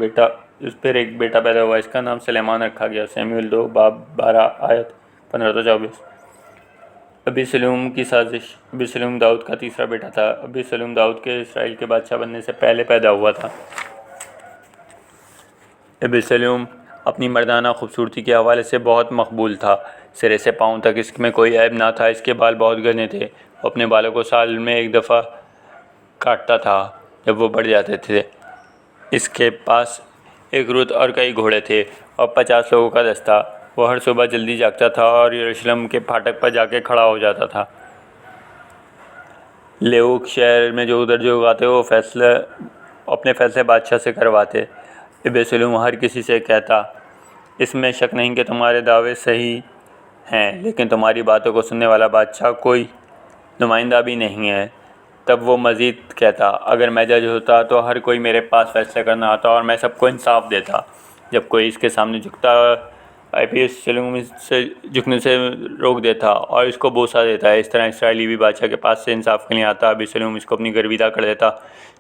بیٹا پیدا ہوا، اس کا نام سلیمان رکھا گیا۔ سموئیل 2 باب 12 آیت 15-24۔ ابیسلوم کی سازش۔ ابیسلوم داؤد کا تیسرا بیٹا تھا۔ ابیسلوم داؤد کے اسرائیل کے بادشاہ بننے سے پہلے پیدا ہوا تھا۔ ابیسلوم اپنی مردانہ خوبصورتی کے حوالے سے بہت مقبول تھا۔ سرے سے پاؤں تک اس میں کوئی عیب نہ تھا۔ اس کے بال بہت گھنے تھے۔ وہ اپنے بالوں کو سال میں ایک دفعہ کاٹتا تھا جب وہ بڑھ جاتے تھے۔ اس کے پاس ایک رت اور کئی گھوڑے تھے اور 50 لوگوں کا دستہ۔ وہ ہر صبح جلدی جاگتا تھا اور یروشلم کے پھاٹک پر جا کے کھڑا ہو جاتا تھا۔ لیوک شہر میں جو ادھر جو آتے وہ اپنے فیصلے بادشاہ سے کرواتے۔ ابیسلوم ہر کسی سے کہتا، اس میں شک نہیں کہ تمہارے دعوے صحیح ہیں، لیکن تمہاری باتوں کو سننے والا بادشاہ کوئی نمائندہ بھی نہیں ہے۔ تب وہ مزید کہتا، اگر میں جج ہوتا تو ہر کوئی میرے پاس فیصلہ کرنا آتا اور میں سب کو انصاف دیتا۔ جب کوئی اس کے سامنے جھکتا، ابیسلوم سے جھکنے سے روک دیتا اور اس کو بوسہ دیتا۔ اس طرح اسرائیلی بھی بادشاہ کے پاس سے انصاف کے لیے آتا۔ ابیسلوم اس کو اپنی گرویدہ کر دیتا۔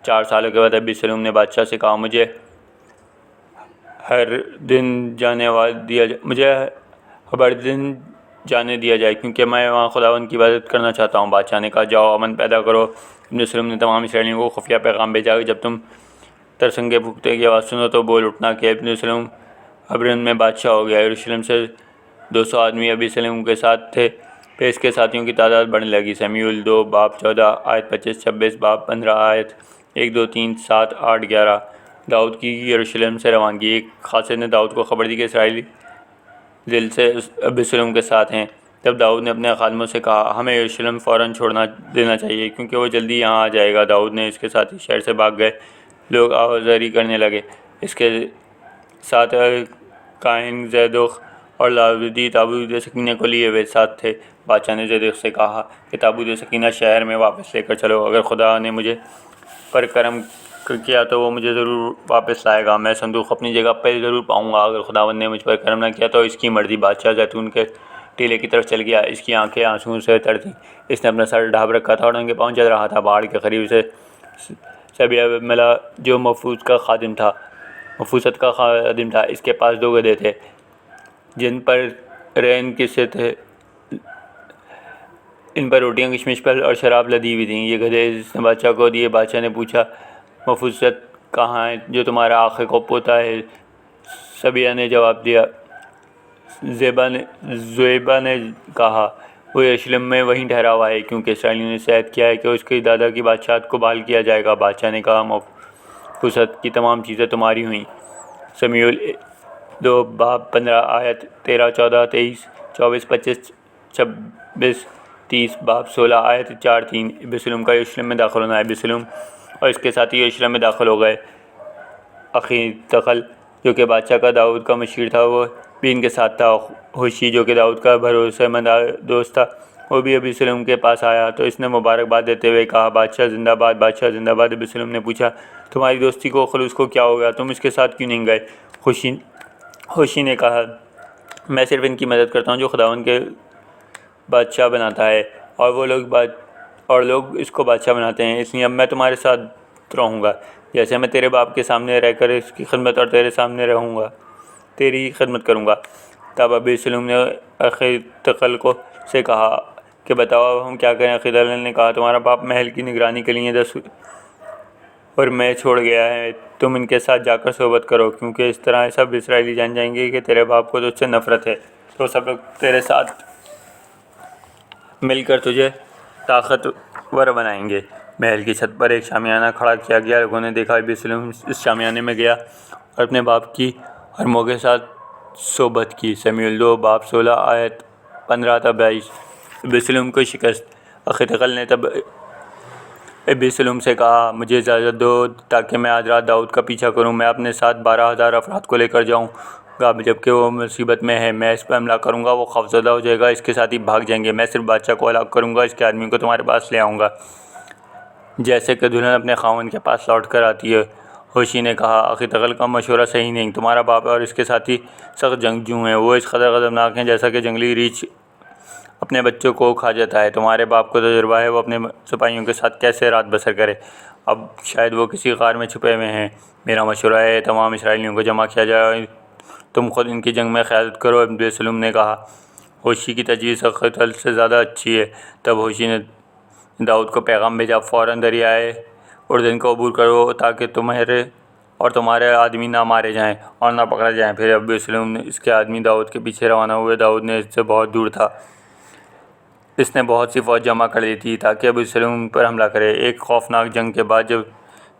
4 سالوں کے بعد ابیسلوم نے بادشاہ سے کہا، مجھے ہر دن جانے دیا جائے کیونکہ میں وہاں خداوند کی عبادت کرنا چاہتا ہوں۔ بادشاہ نے کہا، جاؤ امن پیدا کرو۔ ابیسلوم نے تمام اسرائیلیوں کو خفیہ پیغام بھیجا کہ جب تم ترسنگے پھونکتے کی آواز سنو تو بول اٹھنا کہ ابیسلوم حبرون میں بادشاہ ہو گیا۔ یروشلم سے 200 آدمی ابیسلوم کے ساتھ تھے، پھر اس کے ساتھیوں کی تعداد بڑھنے لگی۔ سموئیل 2 باب 14 آیت 25-26 باب 15 آیت 1، 2، 3، 7، 8، 11۔ داؤد کی یروشلم سے روانگی۔ ایک قاصد نے داؤد کو خبر دی کہ اسرائیلی دل سے ابیسلوم کے ساتھ ہیں۔ تب داؤد نے اپنے خادموں سے کہا، ہمیں یروشلم فوراً چھوڑ دینا چاہیے کیونکہ وہ جلدی یہاں آ جائے گا۔ داؤد نے اس کے ساتھی شہر سے بھاگ گئے۔ لوگ آوازاری کرنے لگے۔ اس کے ساتھ کاہن زیدوق اور لاوی تابوت سکینہ کو لیے ہوئے ساتھ تھے۔ بادشاہ نے زیدوق سے کہا کہ تابوت سکینہ شہر میں واپس لے کر چلو۔ اگر خدا نے مجھے پر کرم کیا تو وہ مجھے ضرور واپس لائے گا، میں صندوق اپنی جگہ پہ ضرور پاؤں گا۔ اگر خداوند نے مجھ پر کرم نہ کیا تو اس کی مرضی۔ بادشاہ زیتون کے ٹیلے کی طرف چل گیا۔ اس کی آنکھیں آنسوؤں سے تر تھیں۔ اس نے اپنا سر ڈھانپ رکھا تھا اور ننگے پاؤں چل رہا تھا۔ باڑ کے قریب سے سبیہ ملا جو محفوظت کا خادم تھا، اس کے پاس 2 گدھے تھے جن پر رین کسے تھے، ان پر روٹیاں کشمش پر اور شراب لدی ہوئی تھیں۔ یہ گدھے اس نے بادشاہ کو دیے۔ بادشاہ نے پوچھا، محفوظت کہاں ہے جو تمہارا آخر کو پوتا ہے؟ سبیہ نے جواب دیا۔ زویبہ نے کہا وہ یروشلم میں وہیں ٹھہرا ہوا ہے کیونکہ اسرائیلیوں نے عہد کیا ہے کہ اس کے دادا کی بادشاہت کو بحال کیا جائے گا۔ بادشاہ نے کہا مفسد کی تمام چیزیں تمہاری ہوئیں۔ سمیعیل 2 باب 15 آیت 13 14 23 24 25 26 30 باب 16 آیت 4 3 ابسلم کا یروشلم میں داخل ہونا۔ ابسلم اور اس کے ساتھی یروشلم میں داخل ہو گئے۔ اخیتخل جو کہ بادشاہ کا داؤد کا مشیر تھا وہ بھی ان کے ساتھ تھا۔ ہوشی جو کہ داؤد کا بھروسہ مند دوست تھا وہ بھی ابسلم کے پاس آیا تو اس نے مبارکباد دیتے ہوئے کہا بادشاہ زندہ باد، بادشاہ زندہ باد۔ ابسلم نے پوچھا تمہاری دوستی کو خلوص کو کیا ہو گیا، تم اس کے ساتھ کیوں نہیں گئے؟ ہوشی نے کہا میں صرف ان کی مدد کرتا ہوں جو خداوند کے بادشاہ بناتا ہے اور لوگ اس کو بادشاہ بناتے ہیں، اس لیے اب میں تمہارے ساتھ رہوں گا جیسے میں تیرے باپ کے سامنے رہ کر اس کی خدمت اور تیرے سامنے رہوں گا، تیری خدمت کروں گا۔ تب ابسلم نے اخیتخل سے کہا کہ بتاؤ اب ہم کیا کریں؟ اخیتخل نے کہا تمہارا باپ محل کی نگرانی کے لیے 10 اور میں چھوڑ گیا ہے، تم ان کے ساتھ جا کر صحبت کرو، کیونکہ اس طرح سب اسرائیلی جان جائیں گے کہ تیرے باپ کو تجھ سے نفرت ہے، تو سب لوگ تیرے ساتھ مل کر تجھے طاقتور بنائیں گے۔ محل کی چھت پر ایک شامیانہ کھڑا کیا گیا، لوگوں نے دیکھا ابسلم اس شامیانے میں گیا اور اپنے باپ کی ارموں کے ساتھ صحبت کی۔ سمیعیل 2 باب 16 آیت 15 تا 22 ابسلم کو شکست۔ اخیتخل نے تب ابسلم سے کہا مجھے اجازت دو تاکہ میں آج رات داؤد کا پیچھا کروں، میں اپنے ساتھ 12,000 افراد کو لے کر جاؤں گا، جبکہ وہ مصیبت میں ہے، میں اس پر حملہ کروں گا، وہ خوفزدہ ہو جائے گا، اس کے ساتھی بھاگ جائیں گے، میں صرف بادشاہ کو ہلاک کروں گا، اس کے آدمی کو تمہارے پاس لے آؤں گا جیسے کہ دلہن اپنے خاوند کے پاس لوٹ کر آتی ہے۔ ہوشی نے کہا اخیتخل کا مشورہ صحیح نہیں، تمہارا باپ اور اس کے ساتھی سخت جنگجو ہیں، وہ اس قدر خطرناک ہیں جیسا کہ جنگلی ریچھ اپنے بچوں کو کھا جاتا ہے، تمہارے باپ کو تجربہ ہے، وہ اپنے سپاہیوں کے ساتھ کیسے رات بسر کرے، اب شاید وہ کسی غار میں چھپے ہوئے ہیں۔ میرا مشورہ ہے تمام اسرائیلیوں کو جمع کیا جائے اور تم خود ان کی جنگ میں قیادت کرو۔ ابسلم نے کہا ہوشی کی تجویز اخیتخل سے زیادہ اچھی ہے۔ تب ہوشی نے داؤد کو پیغام بھیجا فوراً دریائے اردن کو عبور کرو تاکہ تمہارے اور تمہارے آدمی نہ مارے جائیں اور نہ پکڑے جائیں۔ پھر ابسلم نے اس کے آدمی داؤد کے پیچھے روانہ ہوئے، داؤد نے اس سے بہت دور تھا، اس نے بہت سی فوج جمع کر لی تھی تاکہ ابسلم پر حملہ کرے۔ ایک خوفناک جنگ کے بعد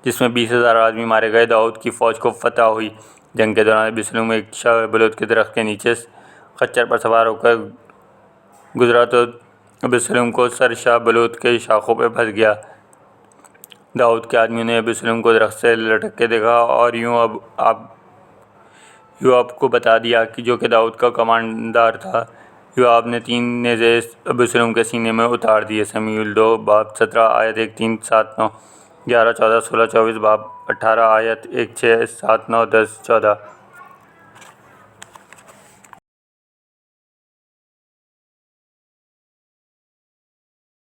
جس میں 20,000 آدمی مارے گئے، داؤد کی فوج کو فتح ہوئی۔ جنگ کے دوران ابسلم ایک شاہ بلوت کے درخت کے نیچے خچر پر سوار ہو کر گزرا تو ابسلم کو سر شاہ بلوت کے شاخوں پہ پھنس گیا۔ داؤد کے آدمیوں نے ابسلم کو درخت سے لٹک کے دیکھا اور یوآب کو بتا دیا جو کہ داؤد کا کماندار تھا۔ یوآب نے 3 نیزے ابسلم کے سینے میں اتار دیے۔ سمیعیل 2 باب 17 آیت 1 3 7 9 11 14 16 24 باب 18 آیت 1 6 7 9 10 14